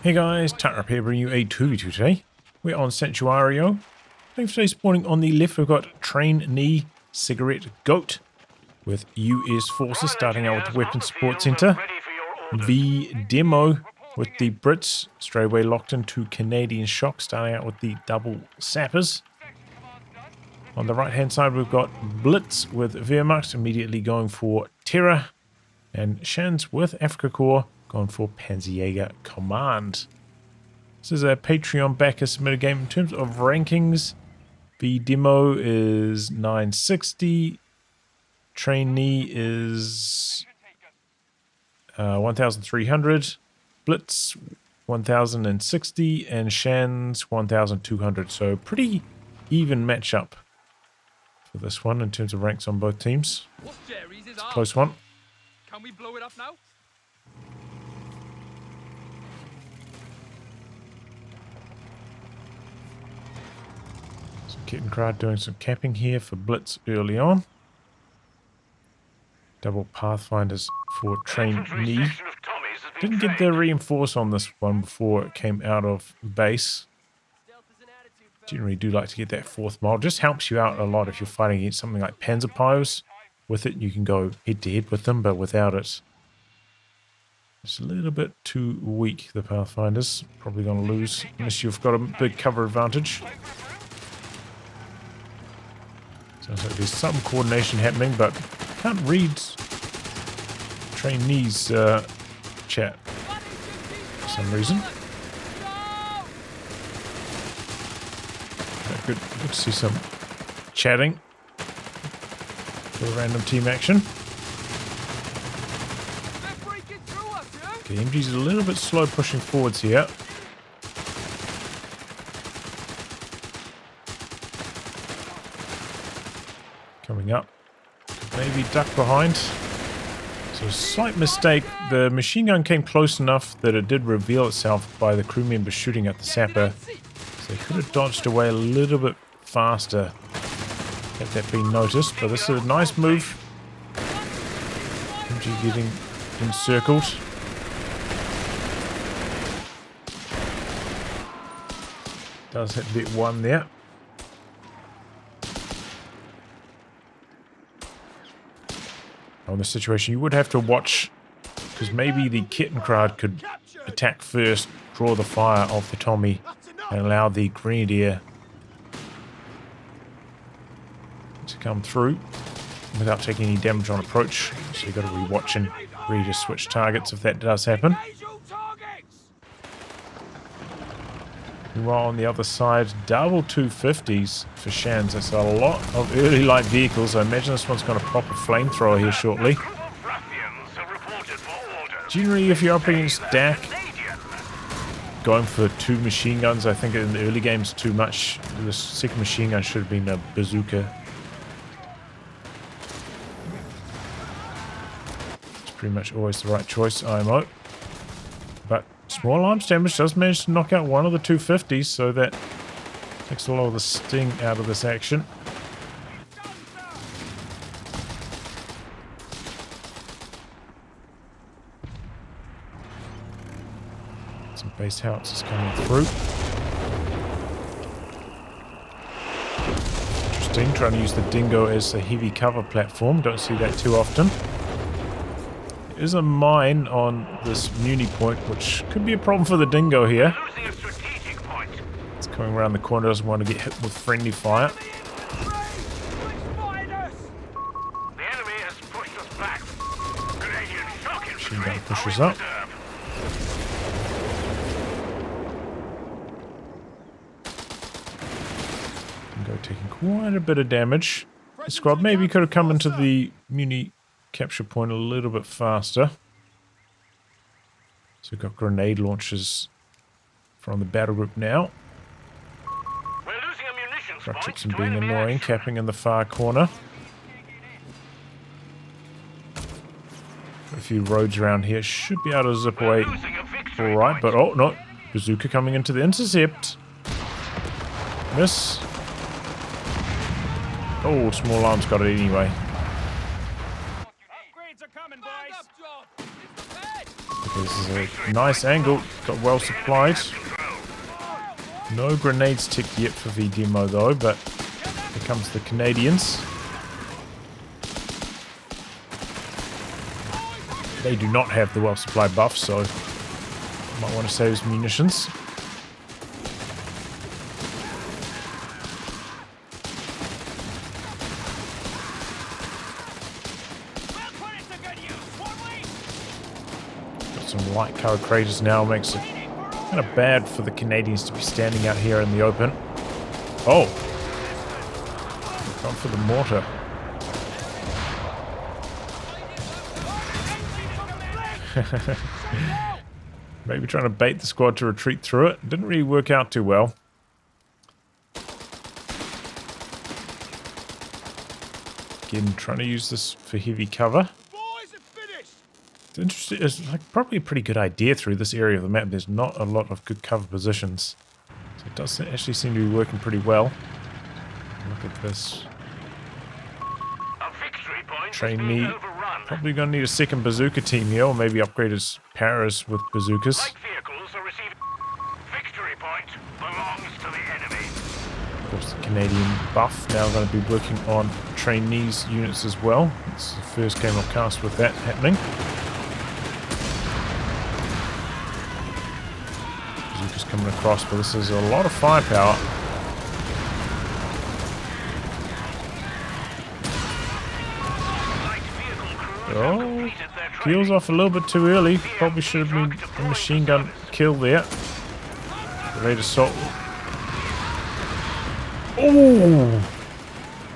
Hey guys, tightrope here bringing you a 2v2 today. We're on Santuario. Thanks for spawning on the left. We've got Trainee Cigarette Goat with US Forces starting out with the Weapons Support Center. VeeDemo with the Brits straight away locked into Canadian Shock starting out with the double sappers. On the right hand side we've got BLITZ with Wehrmacht immediately going for Terror. And Shans with Afrika Korps going for Panzerjager Kommand. This is a Patreon backer submitted game in terms of rankings. VeeDemo is 960. Trainee is 1300. Blitz 1060 and Shans 1200. So pretty even matchup for this one in terms of ranks on both teams. It's a close one. Can we blow it up now? So Kettenkrad doing some capping here for Blitz early on. Double Pathfinders for Trainee. Didn't get the reinforce on this one before it came out of base. Generally do like to get that fourth mile. Just helps you out a lot if you're fighting against something like Panzer Pios. With it, you can go head-to-head with them, but without it, it's a little bit too weak, the Pathfinders. Probably going to lose unless you've got a big cover advantage. Sounds like there's some coordination happening, but can't read Trainee's chat for some reason. Good to see some chatting. Random team action. Okay, MG's a little bit slow pushing forwards here. Coming up. Could maybe duck behind. So a slight mistake. The machine gun came close enough that it did reveal itself by the crew member shooting at the sapper. So they could have dodged away a little bit faster. Have that been noticed, but this is a nice move. MG getting encircled. Does hit bit one there. On this situation, you would have to watch, because maybe the Kettenkrad could attack first, draw the fire off the Tommy, and allow the Grenadier to come through without taking any damage on approach. So you've got to be watching, ready to switch targets if that does happen. Meanwhile, on the other side, double 250s for Shans. That's a lot of early light vehicles. I imagine this one's going to pop a flamethrower here shortly. Generally, if you're up against DAC, going for two machine guns, I think in the early games too much. The second machine gun should have been a bazooka. Pretty much always the right choice, IMO. But small arms damage does manage to knock out one of the 250s, so that takes a lot of the sting out of this action. Some base howitzers coming through. Interesting, trying to use the Dingo as a heavy cover platform. Don't see that too often. Is a mine on this Muni point, which could be a problem for the Dingo here. It's coming around the corner, doesn't want to get hit with friendly fire. Machine gun pushes up. Dingo taking quite a bit of damage. The squad maybe could have come into the Muni capture point a little bit faster. So we've got grenade launchers from the battle group now. Ratchetson being annoying, capping in the far corner. A few roads around here should be able to zip away alright, but oh no, bazooka coming into the intercept. Miss. Oh, small arms got it anyway. This is a nice angle. Got well supplied. No grenades ticked yet for VeeDemo though, but here comes the Canadians. They do not have the well supplied buff, so might want to save his munitions. Some light cover craters now makes it kind of bad for the Canadians to be standing out here in the open. Oh! Gone for the mortar. Maybe trying to bait the squad to retreat through it. Didn't really work out too well. Again, trying to use this for heavy cover. It's interesting. It's like probably a pretty good idea through this area of the map. There's not a lot of good cover positions. So it does actually seem to be working pretty well. Look at this. Trainee. Probably going to need a second bazooka team here, or maybe upgrade his paras with bazookas. Of course, the Canadian buff now going to be working on trainees units as well. It's the first game I've cast with that happening. Bazookas coming across, but this is a lot of firepower. Oh, peels off a little bit too early. Probably should have been a machine gun kill there. Great assault. Oh,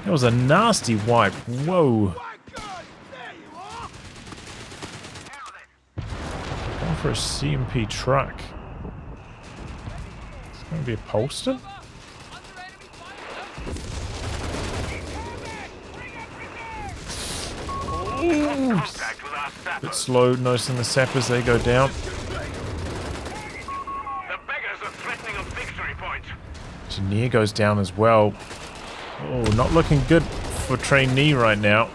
that was a nasty wipe. Whoa. Going for a CMP truck. It's going to be a Polston. A bit slow noticing the sappers, they go down. Engineer goes down as well. Oh, not looking good for trainee right now.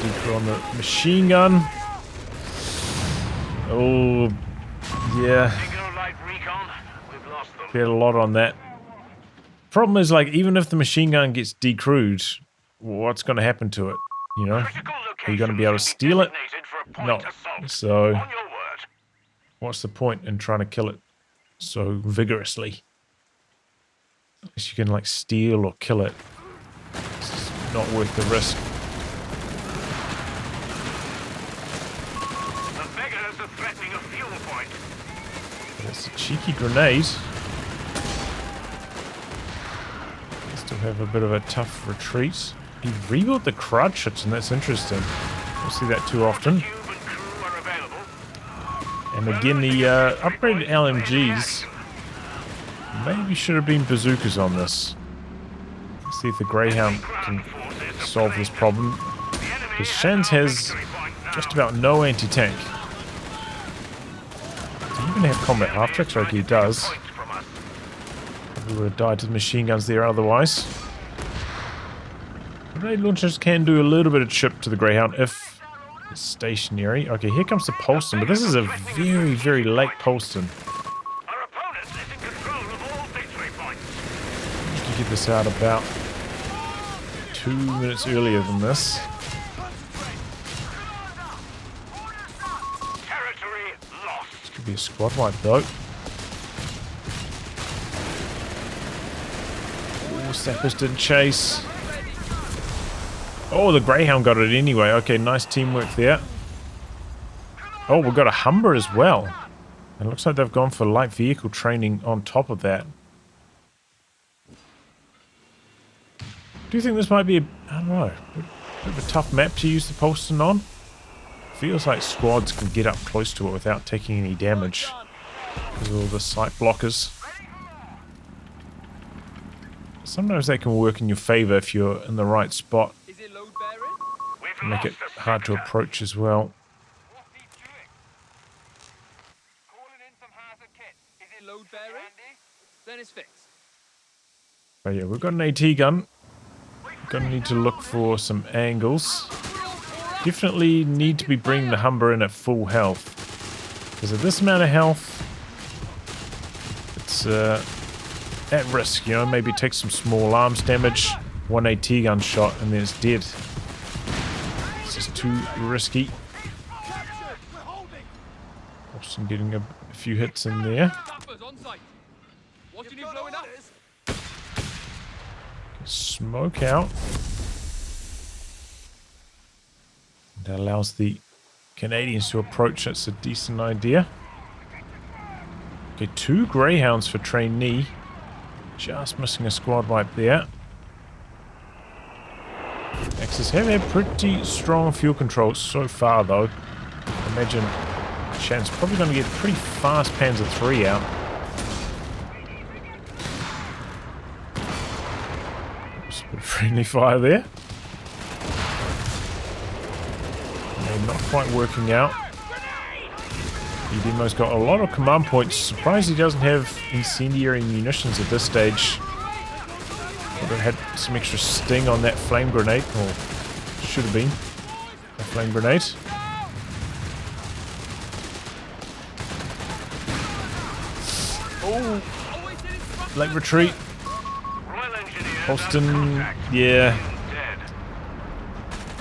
Deeper on the machine gun. Oh, yeah. Get a lot on that. Problem is, like, even if the machine gun gets decrewed, what's going to happen to it? You know? Are you going to be able to steal it? No. So, what's the point in trying to kill it so vigorously? Unless you can, like, steal or kill it. It's not worth the risk. The beggars are threatening a fuel point. That's a cheeky grenade. Still have a bit of a tough retreat. He rebuilt the crutches, and that's interesting. Don't see that too often. And again, the upgraded LMGs maybe should have been bazookas on this. Let's see if the Greyhound can solve this problem. Because Shan's has just about no anti-tank. Does he even have combat half-tracks? Okay, he does. We would have died to the machine guns there otherwise. Grenade launchers can do a little bit of chip to the Greyhound if it's stationary. Okay, here comes the Polston, but this is a very, very late Polston. Usually get this out about 2 minutes earlier than this. This could be a squad wipe though. Sappers didn't chase. Oh, the Greyhound got it anyway. Okay, nice teamwork there. Oh, we've got a Humber as well. It looks like they've gone for light vehicle training on top of that. Do you think this might be a, I don't know, a bit of a tough map to use the Polston on? Feels like squads can get up close to it without taking any damage because of all the sight blockers. Sometimes they can work in your favor if you're in the right spot. Make it hard to approach as well. But yeah, we've got an AT gun Gonna need to look for some angles. Definitely need to be bringing the Humber in at full health. Because at this amount of health, it's at risk, you know. Maybe take some small arms damage, one AT gun shot, and then it's dead. This is too risky. Austin getting a few hits in there. Smoke out. That allows the Canadians to approach. That's a decent idea. Okay, 2 Greyhounds for trainee. Just missing a squad wipe there. Axis have had pretty strong fuel control so far, though. I imagine Shan's probably going to get pretty fast Panzer 3 out. Just a bit of friendly fire there. Not quite working out. VeeDemo's got a lot of command points. Surprised he doesn't have incendiary munitions at this stage. Would have had some extra sting on that flame grenade, or should have been a flame grenade. Oh, late retreat. Holston, yeah.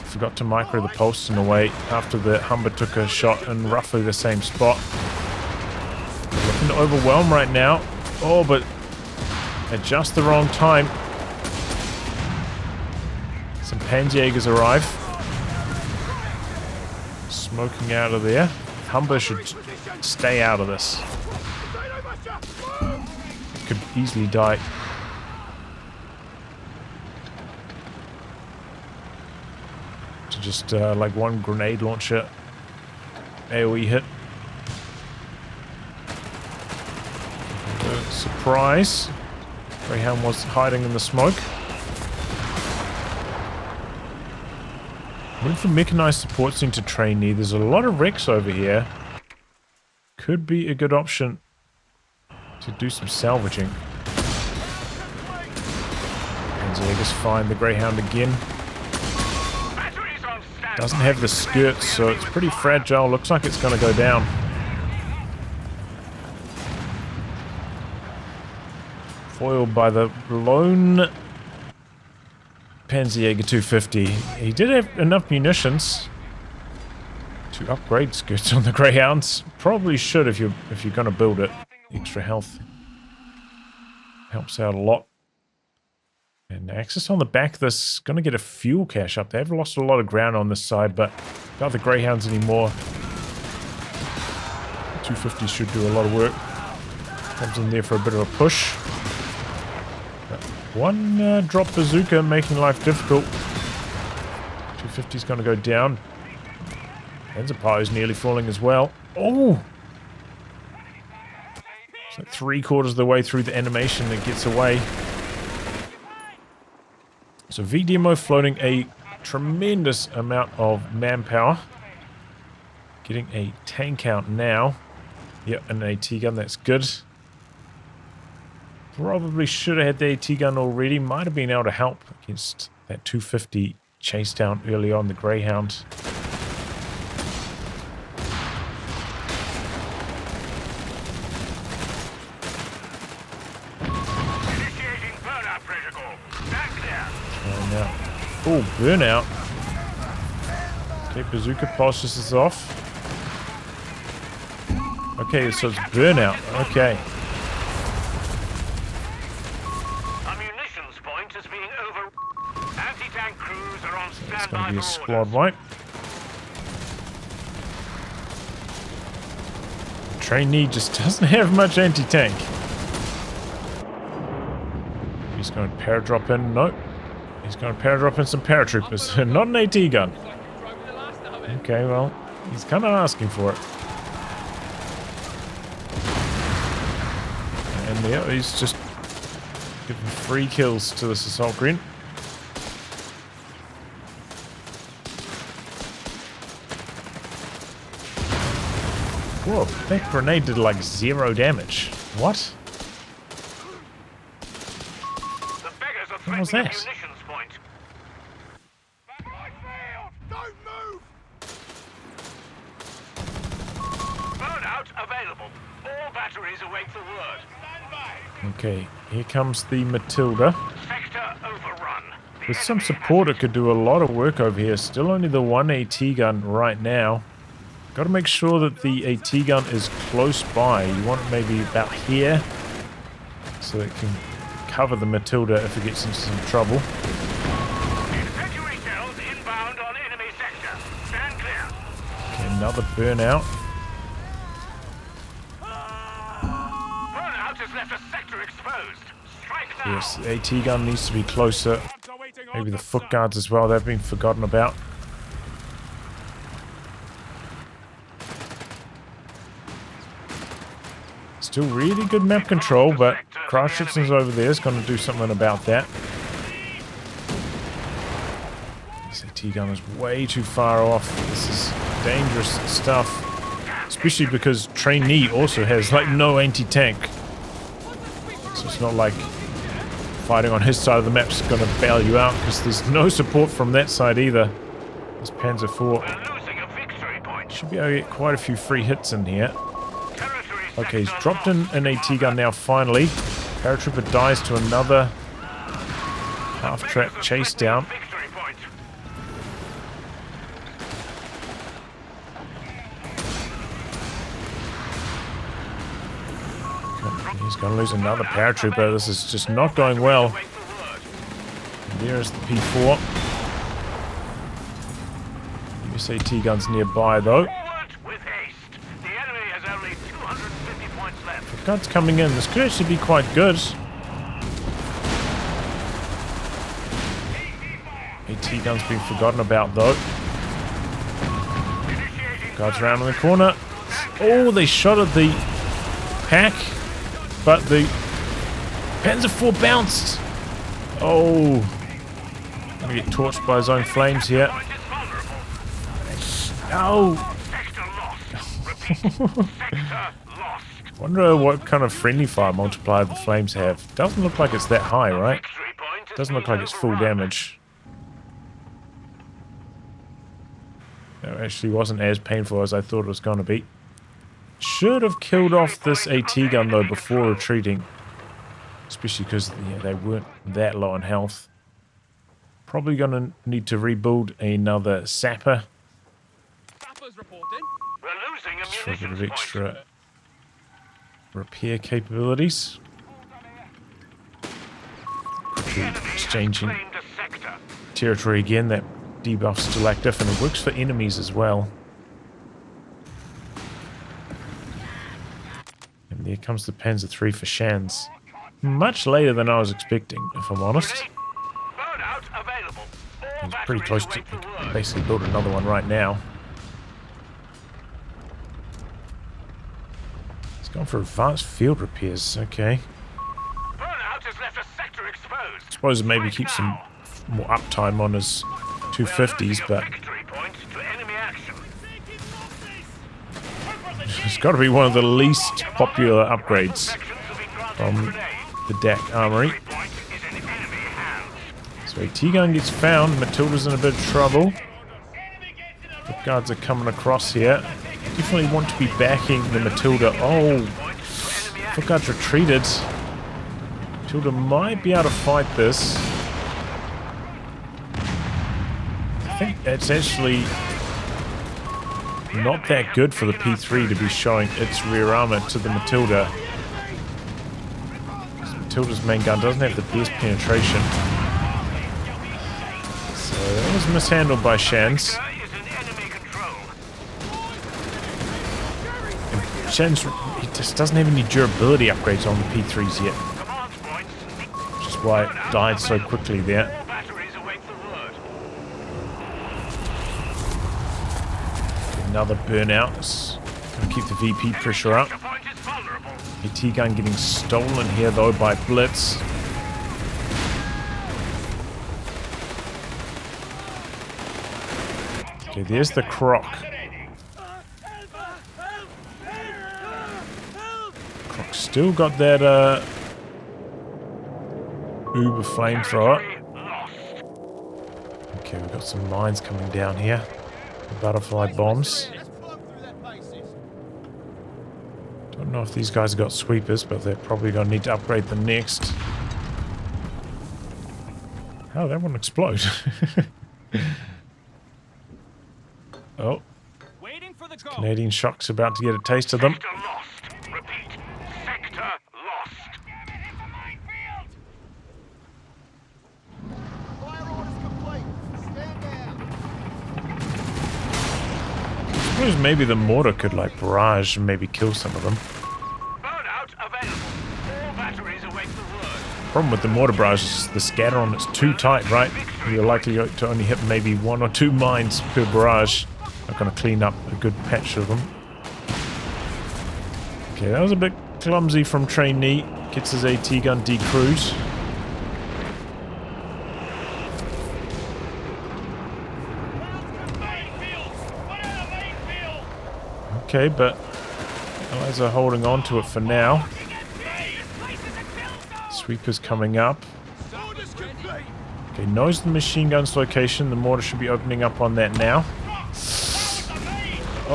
Forgot to micro the Polston away after the Humber took a shot in roughly the same spot. Looking to overwhelm right now. Oh, but at just the wrong time. Some Panzerjagers arrive. Smoking out of there. Humber should stay out of this. Could easily die. Just like one grenade launcher AoE hit. Surprise. Greyhound was hiding in the smoke. Went for mechanized support into trainee. There's a lot of wrecks over here. Could be a good option to do some salvaging. Panzerjager's find the Greyhound again. Doesn't have the skirts, so it's pretty fragile. Looks like it's going to go down. Foiled by the lone Panzerjager 250. He did have enough munitions to upgrade skirts on the Greyhounds. Probably should if you're going to build it. Extra health helps out a lot. And Axis on the back of this, going to get a fuel cache up. They've lost a lot of ground on this side, but not the Greyhounds anymore. 250 should do a lot of work. Comes in there for a bit of a push. But one drop bazooka making life difficult. 250's going to go down. Panzer is nearly falling as well. Oh! It's like 3/4 of the way through the animation that gets away. So VeeDemo floating a tremendous amount of manpower. Getting a tank out now. Yep, an AT gun, that's good. Probably should have had the AT gun already. Might have been able to help against that 250 chase down early on the Greyhound. Oh, burnout. Okay, bazooka pulses is off. Okay, so it's burnout. Okay. A munitions point is being over. Anti-tank crews are on standby. It's going to be a squad wipe. Trainee just doesn't have much anti-tank. He's going to paradrop in. Nope. He's going to paradrop in some paratroopers. Not an AT gun. Okay, well, he's kind of asking for it. And yeah, he's just giving free kills to this assault grenade. Whoa, that grenade did like 0 damage. What? The beggars are What was threatening a that? munitions point. available. All batteries await the word. Okay, here comes the Matilda. Sector overrun. With some support, it could do a lot of work over here. Still only the one AT gun right now. Got to make sure that the AT gun is close by. You want it maybe about here, so it can cover the Matilda if it gets into some trouble. Incendiary shells inbound on enemy sector. Stand clear. Okay, another burnout. Burnout has left a sector exposed. Strike now. Yes, the AT gun needs to be closer. Maybe the foot guards as well. They've been forgotten about. Still really good map control, but Christchurch's over there is going to do something about that. This AT gun is way too far off. This is dangerous stuff. Especially because Trainee also has like no anti-tank. So it's not like fighting on his side of the map is going to bail you out, because there's no support from that side either. This Panzer IV should be able to get quite a few free hits in here. Okay, he's dropped in an AT gun now, finally. Paratrooper dies to another half-track chase down. He's going to lose another paratrooper. This is just not going well. And there's the P4. US AT guns nearby, though. Guns coming in. This could actually be quite good. AT guns being forgotten about, though. Guards around in the corner. Oh, they shot at the pack, but the Panzer IV bounced. Oh, gonna get torched by his own flames here. Oh. Wonder what kind of friendly fire multiplier the flames have. Doesn't look like it's that high, right? Doesn't look like it's full damage. That actually wasn't as painful as I thought it was going to be. Should have killed off this AT gun though before retreating. Especially because they weren't that low on health. Probably going to need to rebuild another sapper. Just for a bit of extra repair capabilities. Exchanging territory again. That debuff's still active, and it works for enemies as well. And there comes the Panzer III for Shands. Much later than I was expecting, if I'm honest. He's pretty close to basically build another one right now. Going for advanced field repairs, okay. Suppose maybe keep some more uptime on his 250s, but it's got to be one of the least popular upgrades from the DAC Armory. So AT gun gets found. Matilda's in a bit of trouble. The guards are coming across here. Definitely want to be backing the Matilda. Oh, foot guards retreated. Matilda might be able to fight this. I think it's actually not that good for the P3 to be showing its rear armor to the Matilda. Matilda's main gun doesn't have the best penetration. So that was mishandled by Shands. Shands, he just doesn't have any durability upgrades on the P3s yet. Which is why it died so quickly there. Another burnout. Gonna keep the VP pressure up. AT gun getting stolen here though by BLITZ. Okay, there's the Croc. Still got that Uber flamethrower. Okay, we've got some mines coming down here. The butterfly bombs. Don't know if these guys have got sweepers, but they're probably going to need to upgrade them next. How did that one explode? Oh. Waiting for the go. Canadian shock's about to get a taste of them. Sector lost. Repeat. Sector lost. Fire orders complete. Stand down. I suppose maybe the mortar could like barrage and maybe kill some of them. Burnout available. All batteries await the word. Problem with the mortar barrage is the scatter on it's too tight, right? You're likely to only hit maybe 1 or 2 mines per barrage. Not going to clean up a good patch of them. Okay, that was a bit clumsy from Trainee. Gets his AT gun decrewed. Okay, but Allies are holding on to it for now. Sweeper's coming up. Okay, knows the machine gun's location. The mortar should be opening up on that now.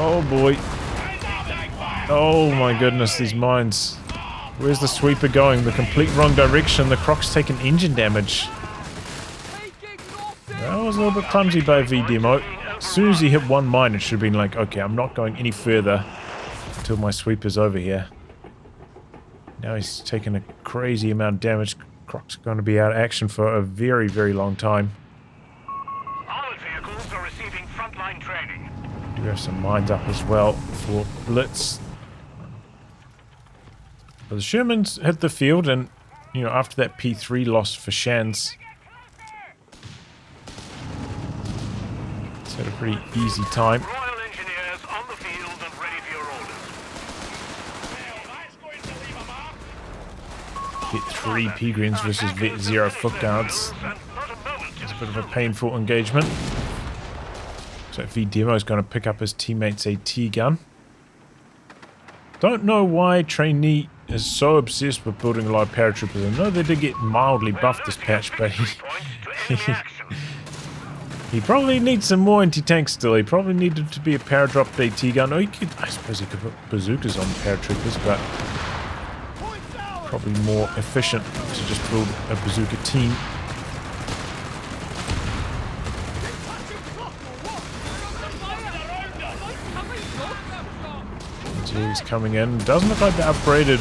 Oh boy. Oh my goodness, these mines. Where's the sweeper going? The complete wrong direction. The Croc's taken engine damage. That was a little bit clumsy by VeeDemo. As soon as he hit one mine, it should have been like, okay, I'm not going any further until my sweeper's over here. Now he's taken a crazy amount of damage. Croc's going to be out of action for a very, very long time. Armored vehicles are receiving frontline training. Do have some mines up as well for Blitz. But the Shermans hit the field, and you know, after that P3 loss for Shands, it's had a pretty easy time. Royal Engineers on the field and ready for your orders. Hit 3 Peregrines versus Vet 0 foot guards. It's a bit of a painful engagement. So VeeDemo is going to pick up his teammate's AT gun. Don't know why Trainee is so obsessed with building a lot of paratroopers. I know they did get mildly buffed this patch, but he probably needs some more anti-tanks still. He probably needed to be a paradropped AT gun. Or I suppose he could put bazookas on paratroopers, but probably more efficient to just build a bazooka team. He's coming in. Doesn't look like they're upgraded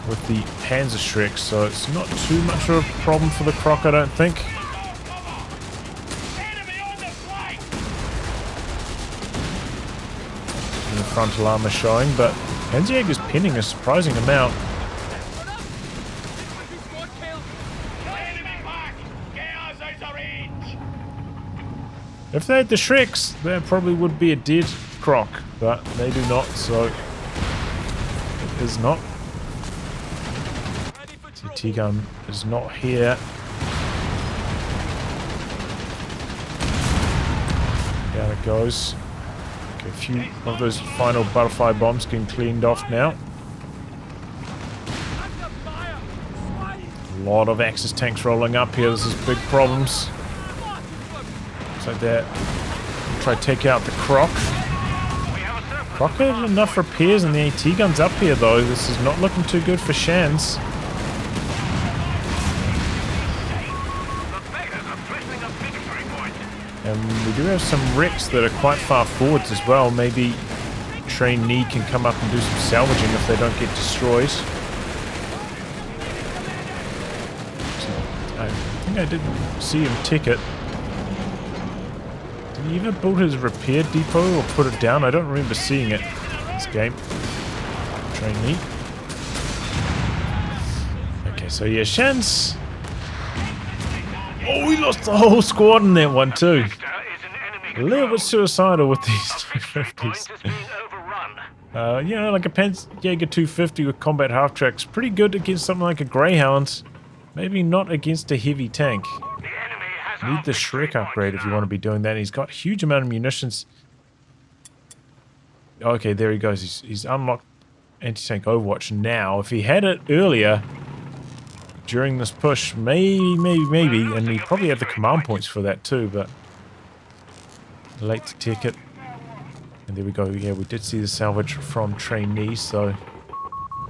with the Panzerjager, so it's not too much of a problem for the Croc, I don't think. And the frontal armor showing, but Panzerjager's pinning a surprising amount. If they had the Shreks, there probably would be a dead Croc, but they do not, so it is not. CT gun is not here. Down it goes. Okay, a few of those final butterfly bombs getting cleaned off now. A lot of Axis tanks rolling up here. This is big problems. Looks like they're try to take out the Croc. Croc had enough repairs and the AT gun's up here though. This is not looking too good for Shands. And we do have some wrecks that are quite far forwards as well. Maybe Trainee can come up and do some salvaging if they don't get destroyed. I think I did see him tick it. Did he ever build his repair depot or put it down? I don't remember seeing it in this game. Trainee. Okay, so yeah, Shands. Oh, we lost the whole squad in that one too. A little bit suicidal with these 250s. You know, like a Panzerjager 250 with combat half-tracks. Pretty good against something like a Greyhound. Maybe not against a heavy tank. Need the Shrek upgrade if you want to be doing that. He's got a huge amount of munitions. Okay, there he goes. He's unlocked anti-tank Overwatch now. If he had it earlier during this push, maybe, and he probably had the command points for that too, but late to take it. And there we go. Yeah, we did see the salvage from trainees, so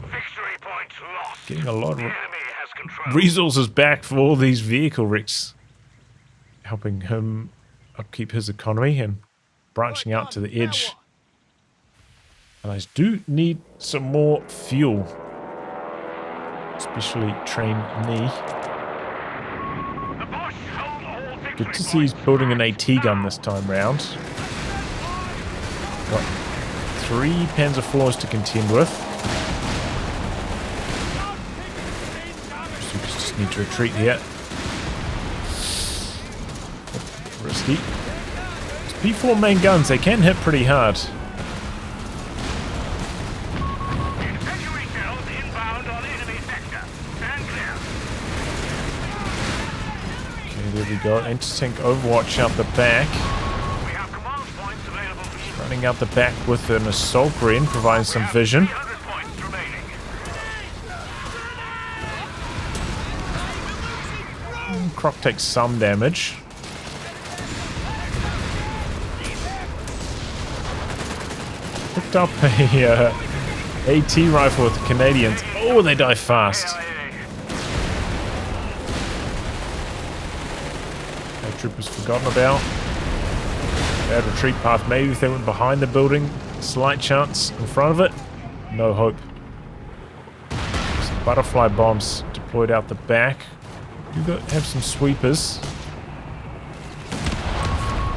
Victory point lost. getting a lot The of enemy has control. resources back for all these vehicle wrecks, helping him upkeep his economy and branching out to the edge. And I do need some more fuel, especially trainee. The Bosch hold all victory Good to see he's points. building an AT gun this time round. Got 3 Panzer IVs to contend with. Troopers just need to retreat here. Risky. These P4 main guns, they can hit pretty hard. Incendiary shells inbound on enemy sector. Stand clear. Okay, there we go. Anti-tank Overwatch out the back. We have command points available for you. Running out the back with an assault gren, providing some vision. 300 points remaining. Croc takes some damage. Picked up a AT rifle with the Canadians. Oh, they die fast. No troopers forgotten about. Bad retreat path. Maybe if they went behind the building, slight chance in front of it. No hope. Some butterfly bombs deployed out the back. You have some sweepers.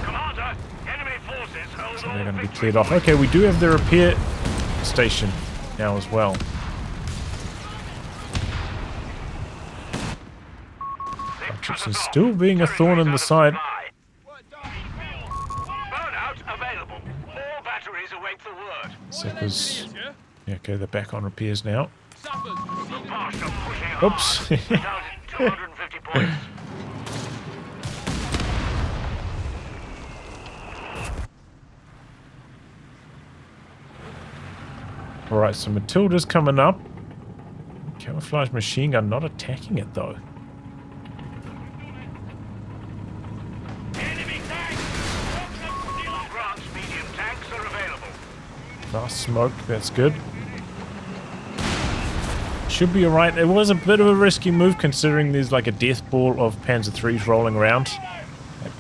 Commander, enemy forces hold So all they're going to be victory cleared off. Okay, we do have the repair station now as well. Our troops are still being a thorn in the side. Burnout available. All batteries await the word. Zippers. Yeah, okay, they're back on repairs now. Sappers. Bosch are pushing hard. Oops. Down to 250 points. Alright, so Matilda's coming up. Camouflage machine gun not attacking it though. Enemy tanks! Grant's medium tanks are available. Fast smoke, that's good. Should be alright. It was a bit of a risky move considering there's like a death ball of Panzer IIIs rolling around. Like,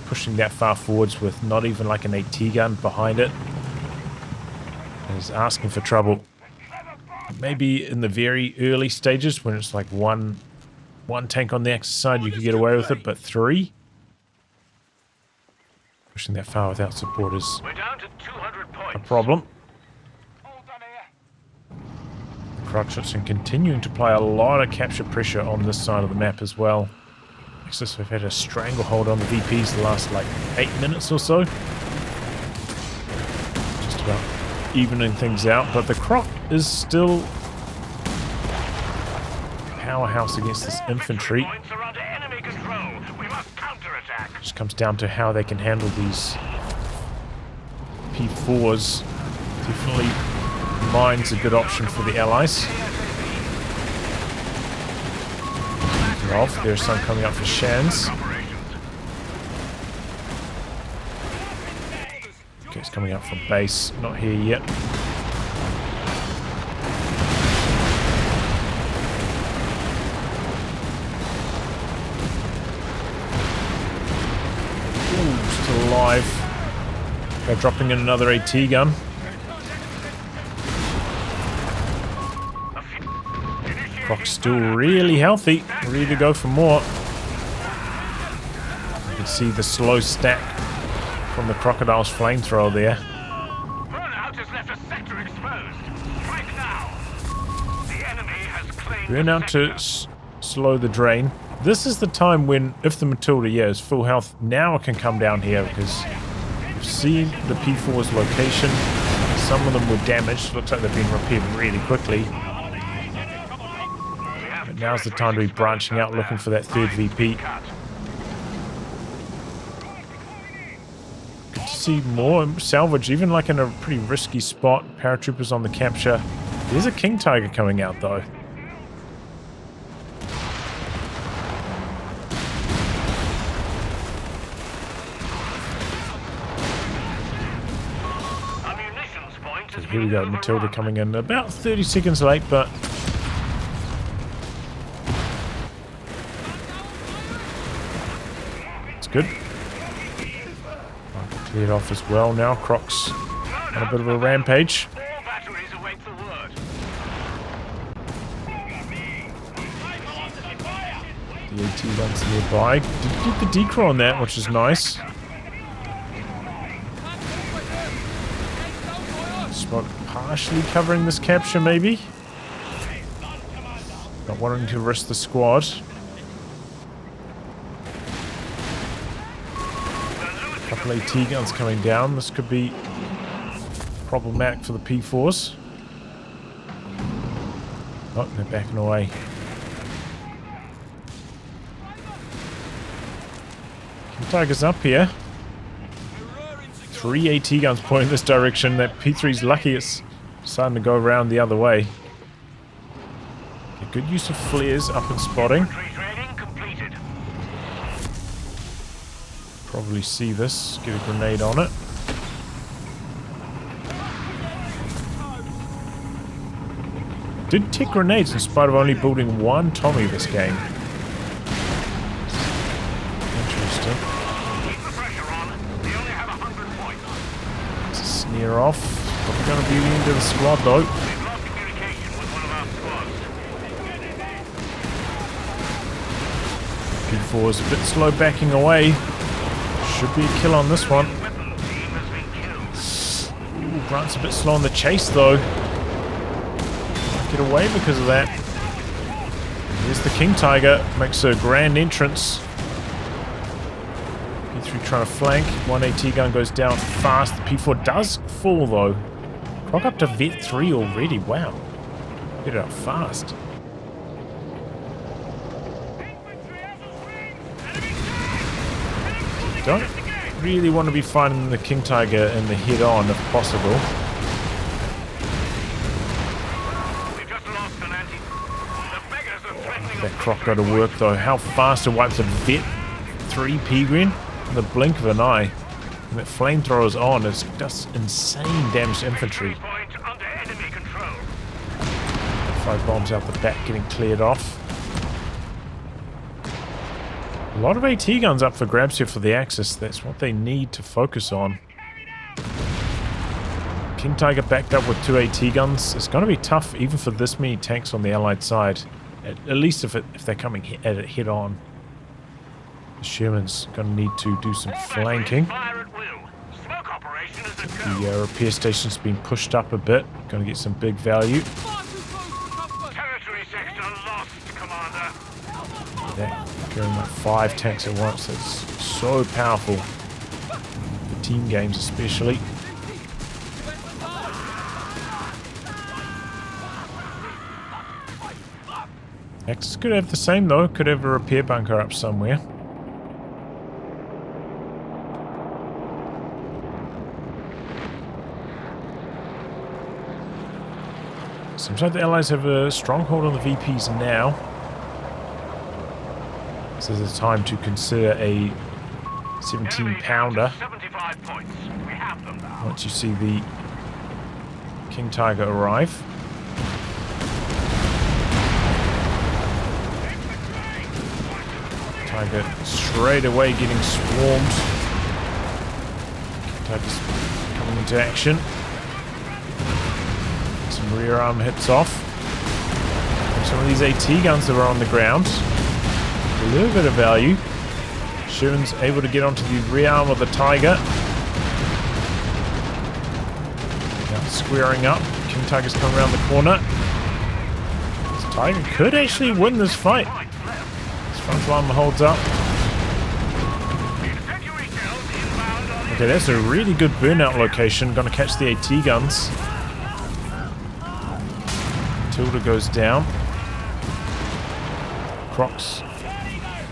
pushing that far forwards with not even like an AT gun behind it. Is asking for trouble. Maybe in the very early stages when it's like one tank on the Axis side you could get away with it, but 3? Pushing that far without support is We're down to 200 points. a problem. All done here. Crotchets and continuing to apply a lot of capture pressure on this side of the map as well. Axis have had a stranglehold on the VPs the last like 8 minutes or so. Just about evening things out, but the Croc is still powerhouse against this infantry. Points are under enemy control. We must counterattack. Just comes down to how they can handle these P4s. Definitely mine's a good option for the allies. Off. There's some coming up for Shans. Okay, it's coming up from base. Not here yet. Ooh, still alive. They're dropping in another AT gun. Croc's still really healthy. Ready to go for more. You can see the slow stack from the Crocodile's flamethrower there. Burnout has left a sector exposed. Strike now. The enemy has claimed Burnout the to sector. slow the drain. This is the time when, if the Matilda, yeah, is full health, now it can come down here because we've seen the P4's location. Some of them were damaged. Looks like they've been repaired really quickly. But now's the time to be branching out, looking for that third VP. Cut. Good to see more salvage, even like in a pretty risky spot. Paratroopers on the capture. There's a King Tiger coming out though. Okay, here we go. Matilda coming in about 30 seconds late, but it's good. Cleared off as well now. Croc's on a bit of a rampage. All batteries await the word. The AT guns nearby. Did get the decro on that, which is nice. Spot partially covering this capture, maybe. Not wanting to risk the squad. Couple AT guns coming down. This could be problematic for the P4s. Oh, they're backing away. Tiger's up here. 3 AT guns pointing this direction. That P3's lucky it's starting to go around the other way. A good use of flares up and spotting. Training completed. Probably see this. Get a grenade on it. Did take grenades in spite of only building one Tommy this game. Interesting. Keep the pressure on. They only have 100 points. It's a sneer off. Probably going to be the end of the squad though. We've lost communication with one of our squads. P4's a bit slow backing away. Should be a kill on this one. Weapons team has been killed. Ooh, Grant's a bit slow on the chase though. Get away because of that. Here's the King Tiger. Makes a grand entrance. P3 trying to flank. One AT gun goes down fast. The P4 does fall though. Croc up to Vet 3 already. Wow. Get it up fast. Don't really want to be finding the King Tiger in the head-on if possible. We've just lost an anti. The beggars are threatening That Croc got to work though. How fast it wipes a Vet 3 Peregrine in the blink of an eye. And that flamethrower's on. It does insane damage to infantry. point under enemy control. 5 bombs out the back getting cleared off. A lot of AT guns up for grabs here for the Axis. That's what they need to focus on. King Tiger backed up with 2 AT guns. It's going to be tough even for this many tanks on the Allied side. At least if they're coming at it head on. The Sherman's going to need to do some flanking. Fire at will. Smoke operation is a go. The repair station's been pushed up a bit. Going to get some big value. Territory sector lost, Commander. That carrying like 5 tanks at once. That's so powerful. For team games especially. Axis could have the same though. Could have a repair bunker up somewhere. Seems like the Allies have a stronghold on the VPs now. This is a time to consider a 17-pounder. 75 points. We have them now. Once you see the King Tiger arrive. Tiger straight away getting swarmed. King Tiger's coming into action. Some rear arm hits off. And some of these AT guns that are on the ground. A little bit of value. Sherman's able to get onto the rear arm of the Tiger. Now squaring up. King Tiger's coming around the corner. This Tiger could actually win this fight. His front line holds up. Okay, that's a really good burnout location. Gonna catch the AT guns. Tilda goes down. Croc's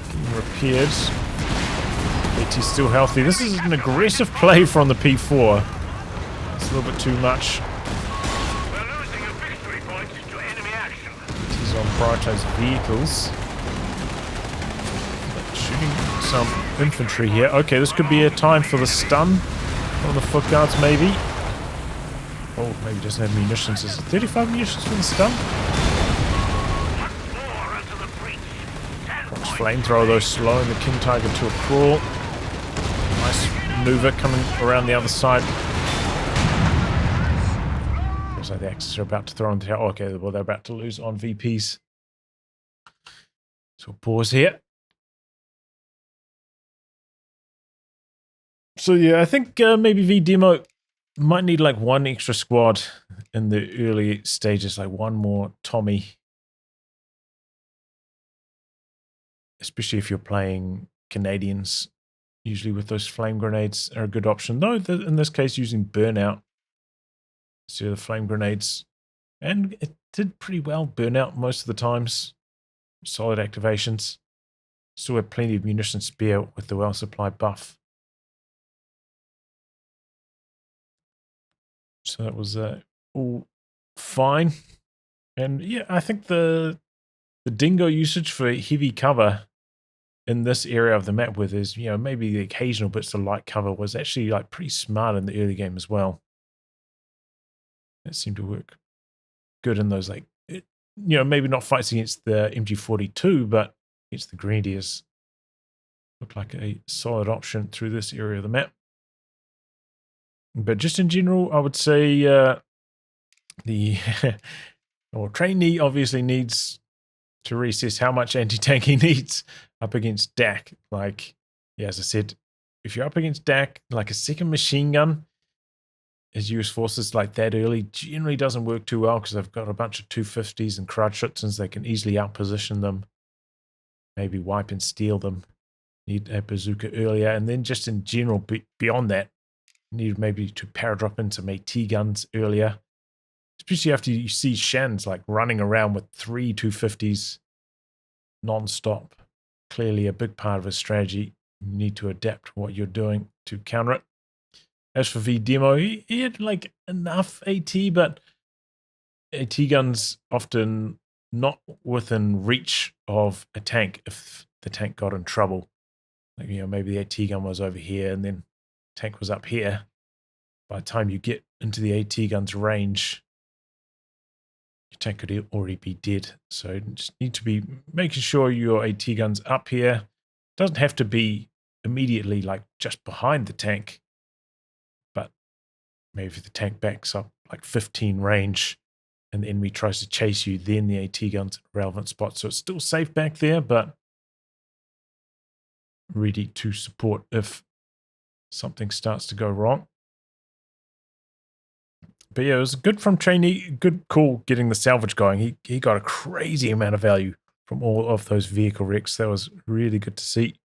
getting repaired. AT's still healthy. This is an aggressive play from the P4. It's a little bit too much. We're losing a victory point to enemy action. AT's on prioritized vehicles. Shooting some infantry here. Okay, this could be a time for the stun on the foot guards maybe. Oh, maybe he doesn't have munitions. Is it 35 munitions for the stun? More into the breach. 10 Korps points. flamethrower though, slowing the King Tiger to a crawl. Nice maneuver coming around the other side. Looks like the Axis are about to throw on the tower. Okay, well, they're about to lose on VPs. So we'll pause here. So yeah, I think maybe VeeDemo might need like one extra squad in the early stages, like one more Tommy. Especially if you're playing Canadians. Usually with those flame grenades are a good option. Though in this case using burnout. So the flame grenades. And it did pretty well, burnout most of the times. Solid activations. Still had plenty of munition spare with the well supply buff. So that was all fine. And yeah, I think the dingo usage for heavy cover in this area of the map where there's, you know, maybe the occasional bits of light cover was actually like pretty smart in the early game as well. It seemed to work good in those, like, you know, maybe not fights against the MG42, but against the Grenadiers. Looked like a solid option through this area of the map. But just in general, I would say the or trainee obviously needs to reassess how much anti-tank he needs up against DAC. Like, yeah, as I said, if you're up against DAC, like a second machine gun as US forces like that early generally doesn't work too well because they've got a bunch of 250s and Krautschützens. They can easily outposition them, maybe wipe and steal them. Need a bazooka earlier, and then just in general, beyond that, need maybe to paradrop in some AT guns earlier, especially after you see Shan's like running around with 3 250s non-stop. Clearly a big part of his strategy. You need to adapt what you're doing to counter it. As for VeeDemo, he had like enough AT, but AT guns often not within reach of a tank if the tank got in trouble. Like, you know, maybe the AT gun was over here and then tank was up here. By the time you get into the AT gun's range, your tank could already be dead. So you just need to be making sure your AT gun's up here. Doesn't have to be immediately like just behind the tank, but maybe if the tank backs up like 15 range and the enemy tries to chase you, then the AT gun's at a relevant spot. So it's still safe back there, but ready to support if something starts to go wrong. But yeah, it was good from trainee, good call getting the salvage going. He got a crazy amount of value from all of those vehicle wrecks. That was really good to see.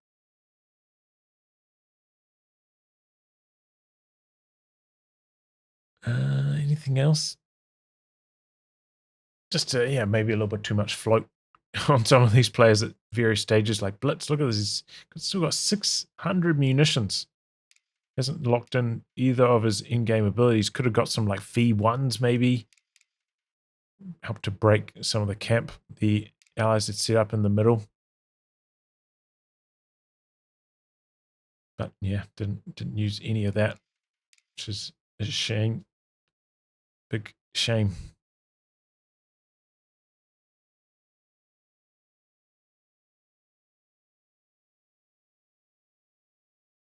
Anything else? Just yeah, maybe a little bit too much float on some of these players at various stages, like BLITZ. Look at this, he's still got 600 munitions. Hasn't locked in either of his in-game abilities. Could have got some like fee ones maybe. Help to break some of the camp the allies had set up in the middle. But yeah, didn't use any of that, which is a shame. Big shame.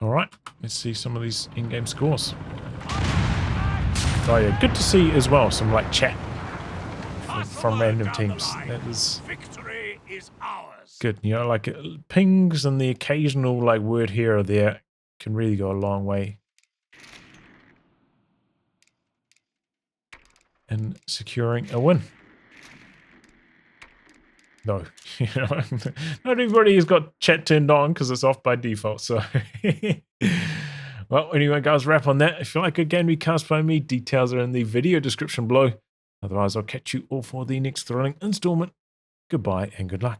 All right, let's see some of these in-game scores. Oh yeah, good to see as well some like chat from random teams. That is Victory is ours. good. You know, like pings and the occasional like word here or there can really go a long way in securing a win. No, you know, not everybody has got chat turned on because it's off by default. So, well, anyway, guys, wrap on that. If you like a game recast by me, details are in the video description below. Otherwise, I'll catch you all for the next thrilling installment. Goodbye and good luck.